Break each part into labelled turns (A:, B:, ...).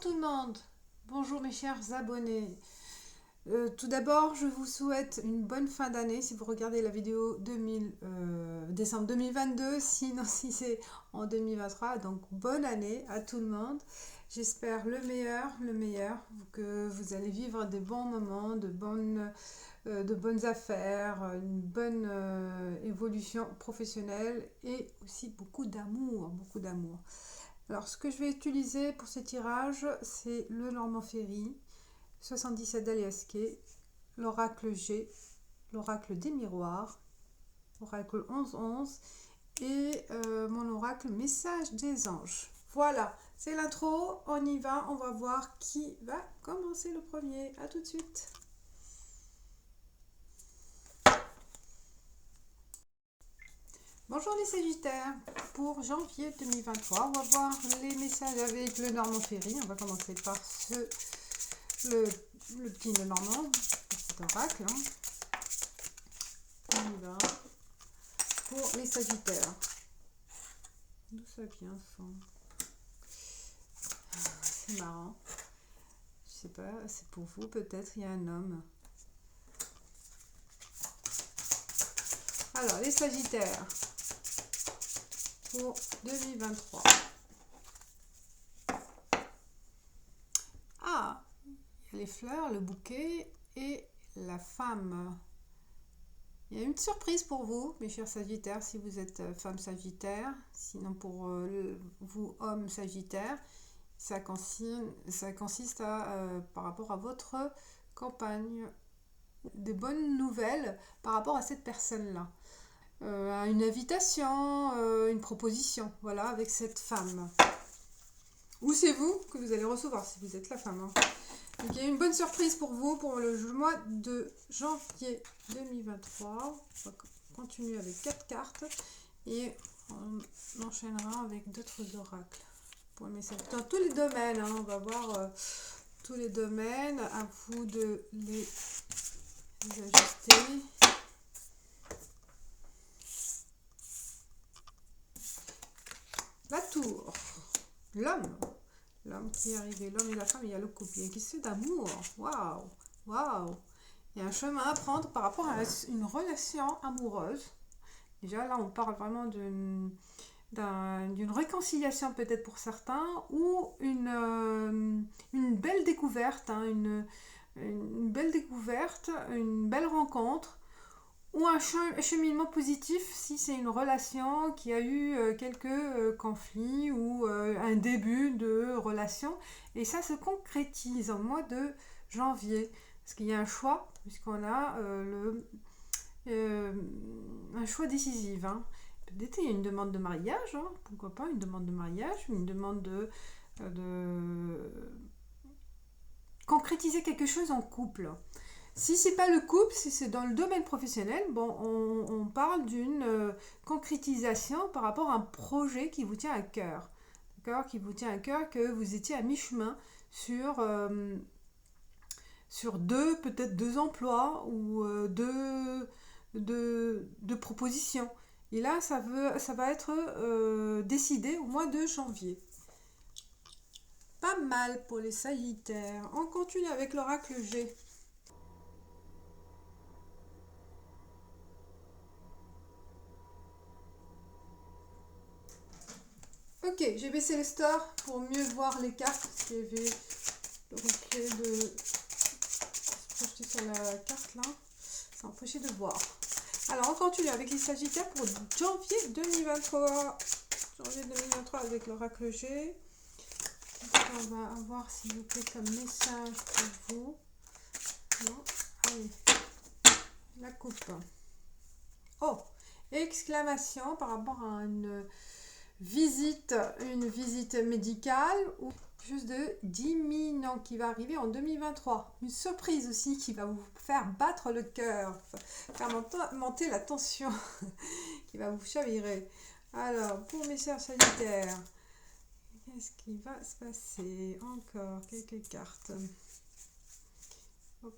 A: tout le monde, bonjour mes chers abonnés. Tout d'abord, je vous souhaite une bonne fin d'année si vous regardez la vidéo décembre 2022, sinon si c'est en 2023, donc bonne année à tout le monde. J'espère le meilleur, que vous allez vivre des bons moments, de bonnes affaires, une bonne évolution professionnelle et aussi beaucoup d'amour, beaucoup d'amour. Alors, ce que je vais utiliser pour ces tirages, c'est le Normand Ferry, 77 d'Aliasquet, l'oracle G, l'oracle des miroirs, l'oracle 1111 et mon oracle message des anges. Voilà, c'est l'intro, on y va, on va voir qui va commencer le premier. À tout de suite. Bonjour les Sagittaires, pour janvier 2023, on va voir les messages avec le Normand Ferry. On va commencer par le petit Normand, pour cet oracle. On y va. Pour les Sagittaires. D'où ça vient ça? C'est marrant. Je sais pas, c'est pour vous peut-être, il y a un homme. Alors, les Sagittaires, pour 2023. Ah, il y a les fleurs, le bouquet et la femme. Il y a une surprise pour vous, mes chers Sagittaires, si vous êtes femme Sagittaire. Sinon, pour vous, homme Sagittaire, ça consiste par rapport à votre campagne, des bonnes nouvelles par rapport à cette personne-là. Une invitation, une proposition, voilà, avec cette femme. Ou c'est vous que vous allez recevoir si vous êtes la femme. Hein. Donc il y a une bonne surprise pour vous pour le mois de janvier 2023. On va continuer avec 4 cartes et on enchaînera avec d'autres oracles. Pour le message. Dans tous les domaines, hein, on va voir tous les domaines. À vous de les ajuster. La tour. L'homme qui est arrivé, l'homme et la femme, il y a le couple, il y a une question d'amour. Waouh. Il y a un chemin à prendre par rapport à une relation amoureuse. Déjà, là, on parle vraiment d'une réconciliation peut-être pour certains, ou une belle découverte, hein, une belle découverte, une belle rencontre, ou un cheminement positif si c'est une relation qui a eu quelques conflits ou un début de relation. Et ça se concrétise en mois de janvier. Parce qu'il y a un choix, puisqu'on a un choix décisif. Hein. Peut-être il y a une demande de mariage, hein, pourquoi pas une demande de mariage, une demande de concrétiser quelque chose en couple. Si c'est pas le couple, si c'est dans le domaine professionnel, bon, on parle d'une concrétisation par rapport à un projet qui vous tient à cœur. D'accord, qui vous tient à cœur, que vous étiez à mi-chemin sur peut-être deux emplois ou deux propositions. Et là, ça va être décidé au mois de janvier. Pas mal pour les Sagittaires. On continue avec l'oracle G. Ok, j'ai baissé le store pour mieux voir les cartes parce qu'il y avait le reflet de se projeter sur la carte là. Ça empêchait de voir. Alors on continue avec les Sagittaires pour janvier 2023. Janvier 2023 avec l'oracle G. On va avoir s'il vous plaît comme message pour vous. Non, allez. La coupe. Oh, exclamation par rapport à une visite médicale ou quelque chose de d'imminent qui va arriver en 2023. Une surprise aussi qui va vous faire battre le cœur, faire monter la tension, qui va vous chavirer. Alors, pour mes chers Sagittaires, qu'est-ce qui va se passer? Encore quelques cartes. Hop.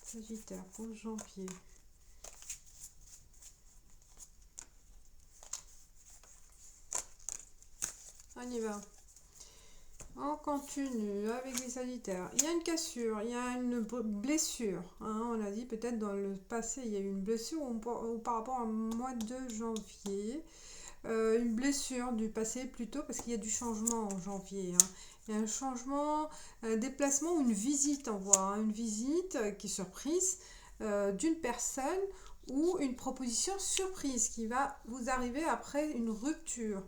A: Sagittaire pour janvier. on y va. On continue avec les Sagittaires. Il y a une cassure, il y a une blessure. Hein, on a dit peut-être dans le passé, il y a eu une blessure ou par rapport au mois de janvier. Une blessure du passé plutôt parce qu'il y a du changement en janvier. Hein. Il y a un changement, un déplacement ou une visite, on voit. Hein, une visite qui est surprise d'une personne ou une proposition surprise qui va vous arriver après une rupture.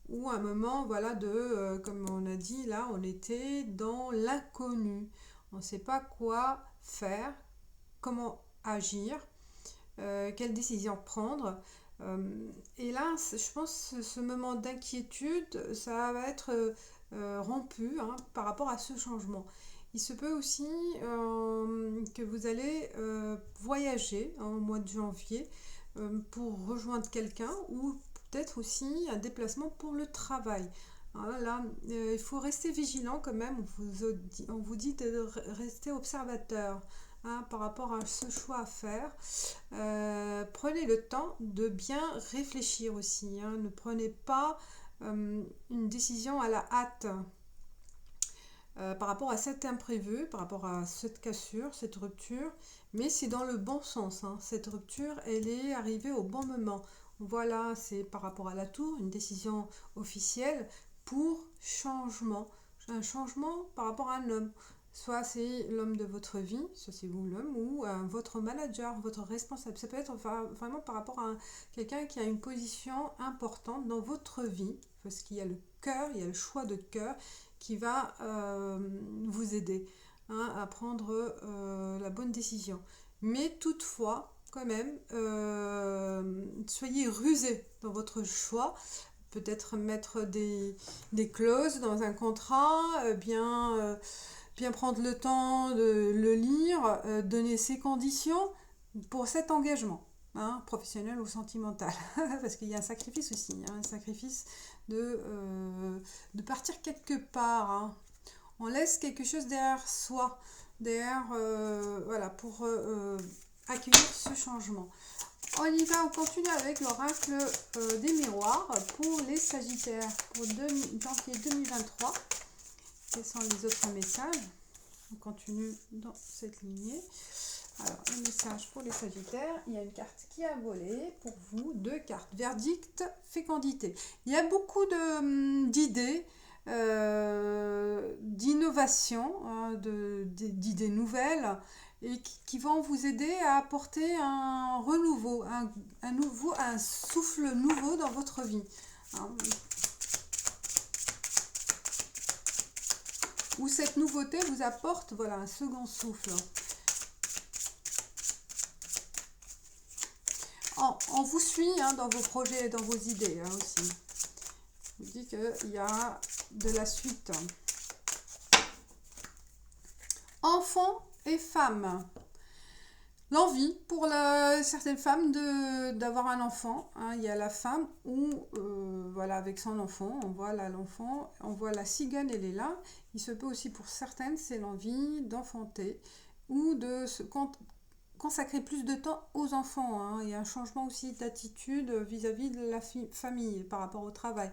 A: Ou un moment, voilà, comme on a dit, là, on était dans l'inconnu. On ne sait pas quoi faire, comment agir, quelle décision prendre. Et là, je pense que ce moment d'inquiétude, ça va être rompu hein, par rapport à ce changement. Il se peut aussi que vous allez voyager hein, au mois de janvier pour rejoindre quelqu'un ou peut-être aussi un déplacement pour le travail. Hein, là, il faut rester vigilant quand même. On vous dit de rester observateur hein, par rapport à ce choix à faire. Prenez le temps de bien réfléchir aussi. Hein. Ne prenez pas une décision à la hâte. Par rapport à cet imprévu, par rapport à cette cassure, cette rupture, mais c'est dans le bon sens. Hein. Cette rupture, elle est arrivée au bon moment. Voilà, c'est par rapport à la tour, une décision officielle pour changement. Un changement par rapport à un homme. Soit c'est l'homme de votre vie, soit c'est vous l'homme, ou votre manager, votre responsable. Ça peut être vraiment par rapport à quelqu'un qui a une position importante dans votre vie, parce qu'il y a le cœur, il y a le choix de cœur qui va vous aider hein, à prendre la bonne décision. Mais toutefois, quand même, soyez rusé dans votre choix. Peut-être mettre des clauses dans un contrat, bien prendre le temps de le lire, donner ses conditions pour cet engagement. Hein, professionnel ou sentimental, parce qu'il y a un sacrifice aussi, hein, un sacrifice de partir quelque part. Hein. On laisse quelque chose derrière soi, derrière, voilà, pour accueillir ce changement. On y va, on continue avec l'oracle des miroirs pour les Sagittaires pour janvier 2023. Quels sont les autres messages? On continue dans cette lignée. Alors, un message pour les Sagittaires. Il y a une carte qui a volé pour vous. 2 cartes. Verdict, fécondité. Il y a beaucoup d'idées, d'innovations, hein, d'idées nouvelles et qui vont vous aider à apporter un renouveau, un souffle nouveau dans votre vie. Hein. Où cette nouveauté vous apporte voilà, un second souffle. On vous suit hein, dans vos projets et dans vos idées hein, aussi. Je vous dis qu'il y a de la suite. Enfants et femmes. L'envie pour certaines femmes d'avoir un enfant. Hein. Il y a la femme où, voilà, avec son enfant, on voit là l'enfant, on voit la cigogne, elle est là. Il se peut aussi pour certaines, c'est l'envie d'enfanter ou de se consacrer plus de temps aux enfants. Hein. Il y a un changement aussi d'attitude vis-à-vis de la famille par rapport au travail.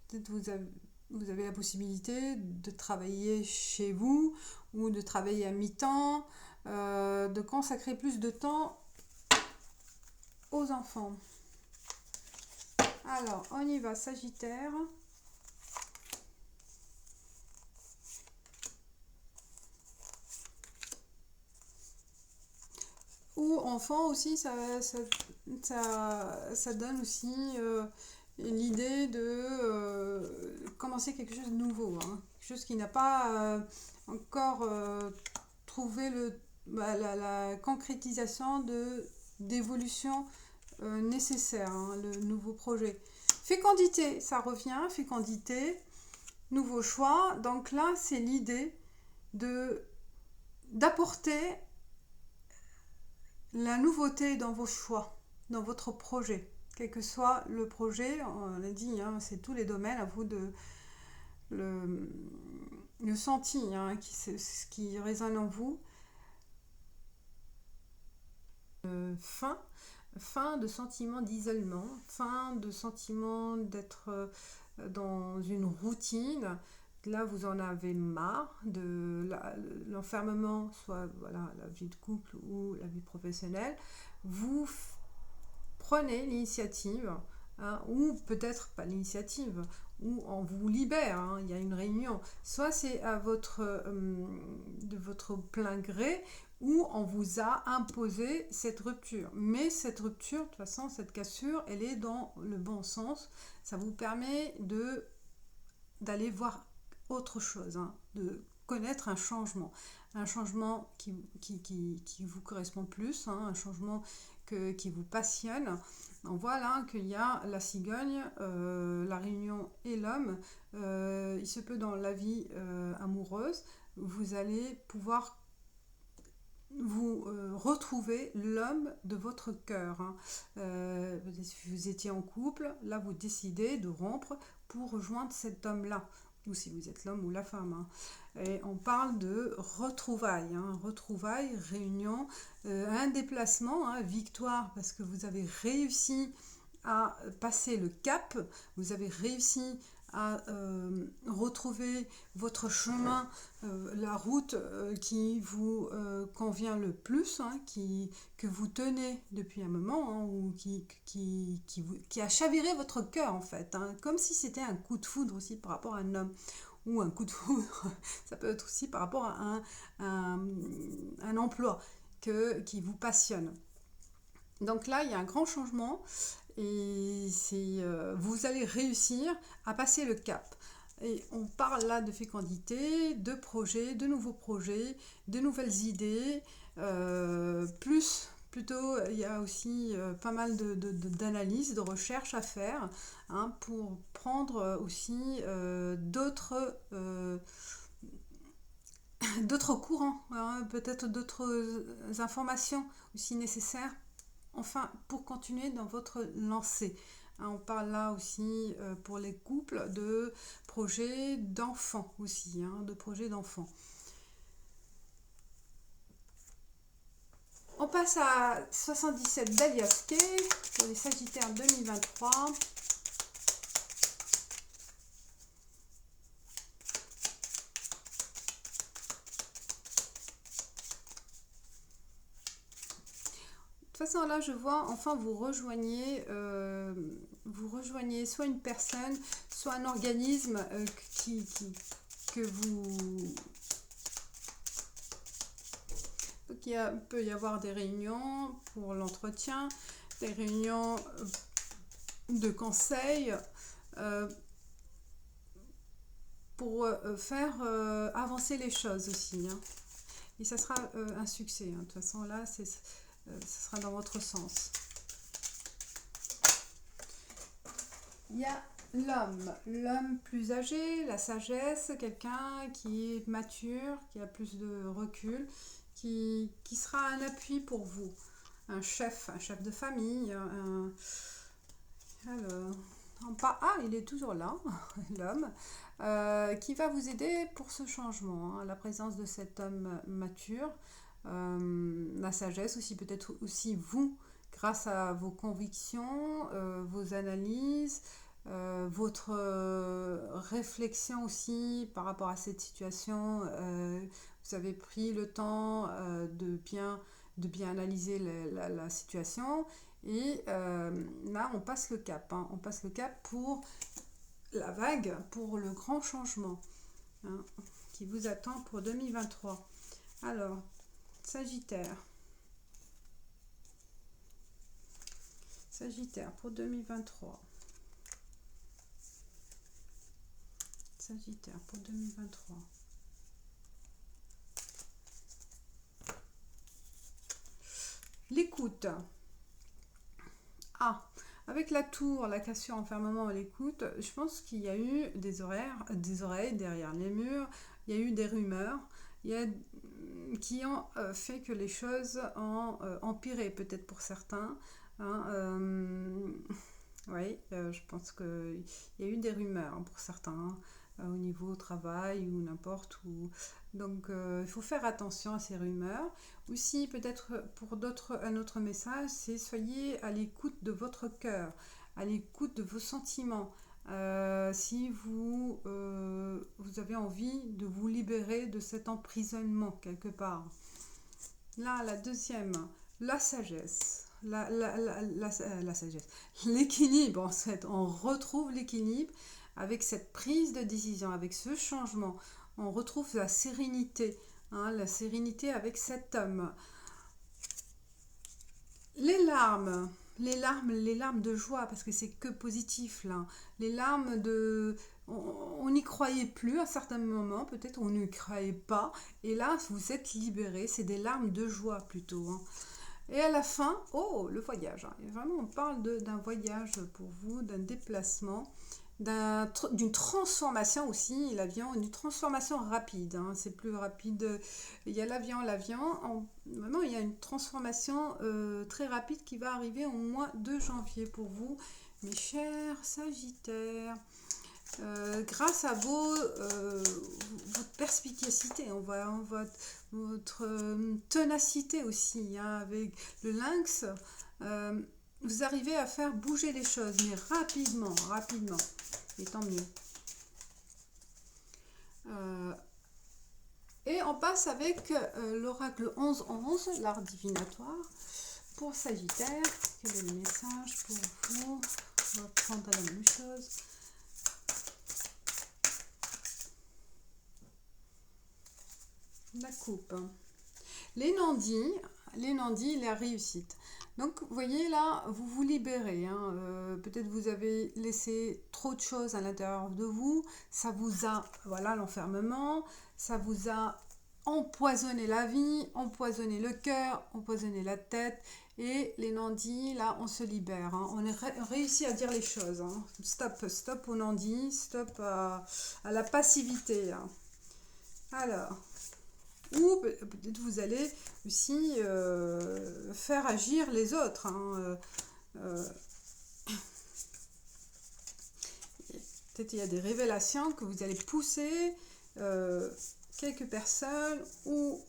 A: Peut-être vous avez la possibilité de travailler chez vous ou de travailler à mi-temps. De consacrer plus de temps aux enfants. Alors, on y va, Sagittaire. Ou enfant aussi, ça donne aussi l'idée de commencer quelque chose de nouveau. Hein. Quelque chose qui n'a pas encore trouvé la concrétisation d'évolution nécessaire, hein, le nouveau projet. Fécondité, ça revient, fécondité, nouveau choix. Donc là, c'est l'idée d'apporter la nouveauté dans vos choix, dans votre projet. Quel que soit le projet, on l'a dit, hein, c'est tous les domaines, à vous de le senti, hein, ce qui résonne en vous. Fin de sentiment d'isolement, fin de sentiment d'être dans une routine. Là, vous en avez marre de l'enfermement, soit voilà, la vie de couple ou la vie professionnelle. Vous prenez l'initiative, hein, ou peut-être pas l'initiative, ou on vous libère, hein, il y a une réunion. Soit c'est à de votre plein gré, ou on vous a imposé cette rupture. Mais cette rupture, de toute façon, cette cassure, elle est dans le bon sens. Ça vous permet d'aller voir autre chose, hein, de connaître un changement qui vous correspond plus, hein, un changement qui vous passionne. On voit là qu'il y a la cigogne, la réunion et l'homme. Il se peut dans la vie amoureuse, vous allez pouvoir vous retrouvez l'homme de votre cœur, hein. Si vous étiez en couple, là vous décidez de rompre pour rejoindre cet homme-là, ou si vous êtes l'homme ou la femme, hein. Et on parle de retrouvailles, hein, retrouvailles, réunion, un déplacement, hein, victoire, parce que vous avez réussi à passer le cap, vous avez réussi à retrouver votre chemin, la route qui vous convient le plus, hein, que vous tenez depuis un moment, hein, ou qui a chaviré votre cœur en fait, hein, comme si c'était un coup de foudre aussi par rapport à un homme, ou un coup de foudre, ça peut être aussi par rapport à un emploi qui vous passionne. Donc là, il y a un grand changement et vous allez réussir à passer le cap. Et on parle là de fécondité, de projets, de nouveaux projets, de nouvelles idées, plutôt, il y a aussi pas mal d'analyses, de recherches à faire, hein, pour prendre aussi d'autres courants, hein, peut-être d'autres informations aussi nécessaires, enfin, pour continuer dans votre lancée. Hein, on parle là aussi pour les couples de projets d'enfants aussi, hein, de projets d'enfants. On passe à 77 d'Aliaske pour les Sagittaires 2023. De toute façon, là, je vois, enfin, vous rejoignez soit une personne, soit un organisme que vous... Donc, peut y avoir des réunions pour l'entretien, des réunions de conseil, pour faire avancer les choses aussi, hein. Et ça sera un succès, hein. De toute façon, là, ce sera dans votre sens. Il y a l'homme plus âgé, la sagesse, quelqu'un qui est mature, qui a plus de recul, qui sera un appui pour vous. Un chef de famille, il est toujours là, l'homme, qui va vous aider pour ce changement, hein, la présence de cet homme mature, la sagesse aussi, peut-être aussi vous, grâce à vos convictions, vos analyses, votre réflexion aussi par rapport à cette situation. Vous avez pris le temps de bien analyser la situation. Et là, on passe le cap, hein. On passe le cap pour la vague, pour le grand changement, hein, qui vous attend pour 2023. Alors, Sagittaire pour 2023. Sagittaire pour 2023. L'écoute. Avec la tour, la cassure, enfermement, l'écoute, je pense qu'il y a eu des oreilles derrière les murs, il y a eu des rumeurs, qui ont fait que les choses ont empiré peut-être pour certains, hein, oui, je pense qu'il y a eu des rumeurs, hein, pour certains, au niveau travail ou n'importe où. Donc il faut faire attention à ces rumeurs. Aussi, peut-être pour d'autres, un autre message, c'est soyez à l'écoute de votre cœur, à l'écoute de vos sentiments. si vous, vous avez envie de vous libérer de cet emprisonnement quelque part. Là, la deuxième, la sagesse. La sagesse. L'équilibre, en fait. On retrouve l'équilibre avec cette prise de décision, avec ce changement. On retrouve la sérénité. Hein, la sérénité avec cet homme. Les larmes. Les larmes de joie, parce que c'est que positif là. Les larmes de... On n'y croyait plus à un certain moment, peut-être on n'y croyait pas. Et là, vous êtes libéré. C'est des larmes de joie plutôt. Hein. Et à la fin, oh, le voyage. Hein. Et vraiment, on parle d'un voyage pour vous, d'un déplacement, d'une transformation aussi, l'avion, une transformation rapide. Hein. C'est plus rapide. Il y a l'avion. Vraiment, il y a une transformation très rapide qui va arriver au mois de janvier pour vous, mes chers Sagittaires. Grâce à votre perspicacité, votre ténacité aussi, hein, avec le lynx, vous arrivez à faire bouger les choses, mais rapidement, et tant mieux. Et on passe avec l'oracle 11-11, l'art divinatoire, pour Sagittaire. Quel est le message pour vous? On va prendre la même chose. La coupe. Les nandis, la réussite. Donc, vous voyez là, vous vous libérez. Hein. Peut-être vous avez laissé trop de choses à l'intérieur de vous. Ça vous a, voilà, l'enfermement. Ça vous a empoisonné la vie, empoisonné le cœur, empoisonné la tête. Et les nandis, là, on se libère. Hein. On réussit à dire les choses. Hein. Stop aux nandis, stop à la passivité. Hein. Alors... Ou peut-être vous allez aussi faire agir les autres. Hein. Peut-être il y a des révélations que vous allez pousser quelques personnes ou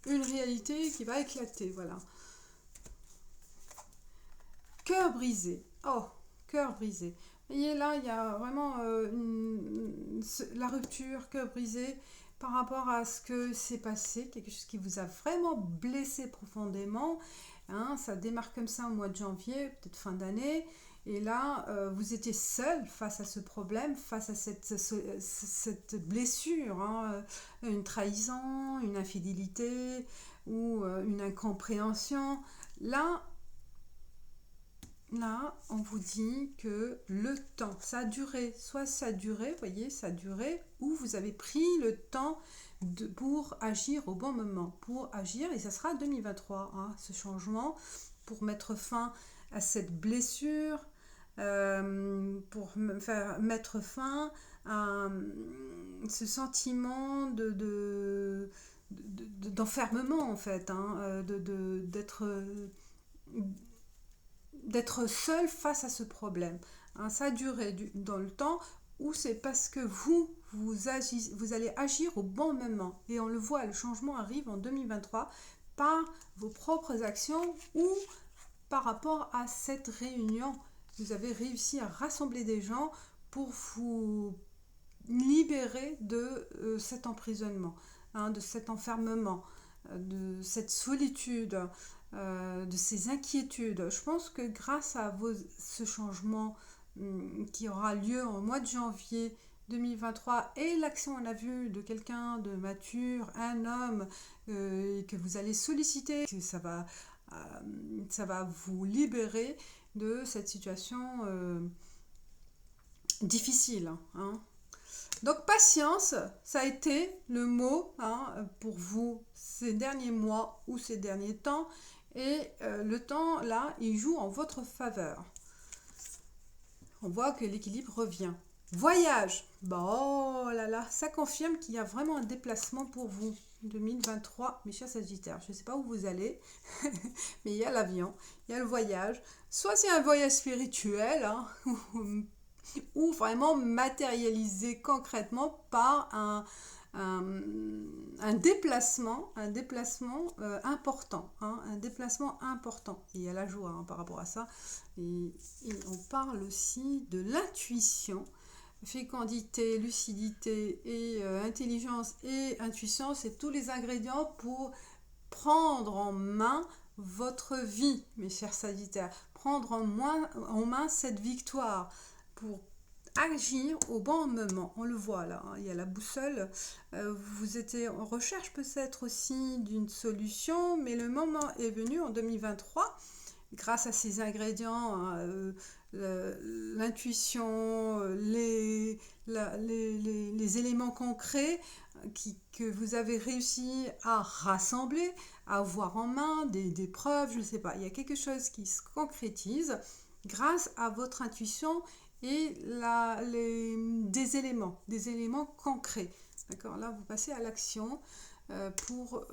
A: une réalité qui va éclater. Voilà. Cœur brisé. Oh, cœur brisé. Vous voyez là, il y a vraiment la rupture, cœur brisé. Par rapport à ce que s'est passé, quelque chose qui vous a vraiment blessé profondément. Hein, ça démarre comme ça au mois de janvier, peut-être fin d'année. Et là, vous étiez seul face à ce problème, face à cette blessure. Hein, une trahison, une infidélité ou une incompréhension. Là, on vous dit que le temps, ça a duré, soit ça a duré, vous voyez, ça a duré, ou vous avez pris le temps pour agir au bon moment, pour agir, et ça sera 2023, hein, ce changement, pour mettre fin à cette blessure, pour mettre fin à ce sentiment d'enfermement, en fait, hein, d'être seul face à ce problème. Hein, ça a duré dans le temps où c'est parce que vous allez agir au bon moment. Et on le voit, le changement arrive en 2023 par vos propres actions ou par rapport à cette réunion. Vous avez réussi à rassembler des gens pour vous libérer de cet emprisonnement, hein, de cet enfermement, de cette solitude, de ces inquiétudes. Je pense que grâce à ce changement qui aura lieu au mois de janvier 2023 et l'action, on a vu, de quelqu'un de mature, un homme que vous allez solliciter, ça va vous libérer de cette situation difficile. Hein. Donc patience, ça a été le mot, hein, pour vous ces derniers mois ou ces derniers temps. Et le temps, là, il joue en votre faveur. On voit que l'équilibre revient. Voyage. Bon, oh là là, ça confirme qu'il y a vraiment un déplacement pour vous. 2023, mes chers Sagittaires. Je ne sais pas où vous allez, mais il y a l'avion, il y a le voyage. Soit c'est un voyage spirituel, hein, ou vraiment matérialisé concrètement par un déplacement important, hein, un déplacement important. Et il y a la joie par rapport à ça. Et on parle aussi de l'intuition. Fécondité, lucidité et intelligence et intuition, c'est tous les ingrédients pour prendre en main votre vie, mes chers Sagittaires. Prendre en main cette victoire pour agir au bon moment. On le voit là, il y a la boussole. Vous étiez en recherche peut-être aussi d'une solution, mais le moment est venu en 2023, grâce à ces ingrédients, l'intuition, les éléments concrets que vous avez réussi à rassembler, à avoir en main, des preuves, je ne sais pas. Il y a quelque chose qui se concrétise grâce à votre intuition et des éléments concrets. D'accord, là, vous passez à l'action pour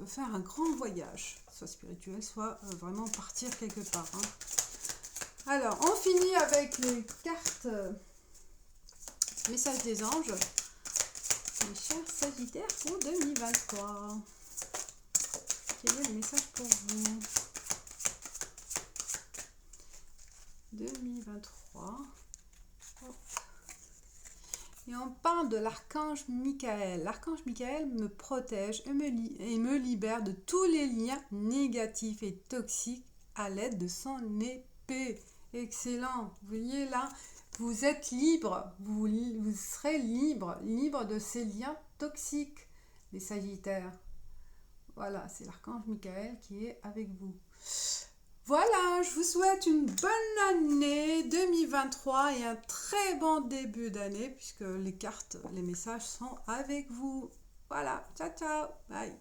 A: faire un grand voyage, soit spirituel, soit vraiment partir quelque part. Hein. Alors, on finit avec les cartes messages des anges. Mes chers Sagittaires pour 2023. Quel est le message pour vous 2023. Hop. Et on parle de l'archange Michael. L'archange Michael me protège et me libère de tous les liens négatifs et toxiques à l'aide de son épée. Excellent. Vous voyez là, vous êtes libre. Vous serez libre de ces liens toxiques, les Sagittaires. Voilà, c'est l'archange Michael qui est avec vous. Voilà, je vous souhaite une bonne année 2023 et un très bon début d'année puisque les cartes, les messages sont avec vous. Voilà, ciao, ciao, bye.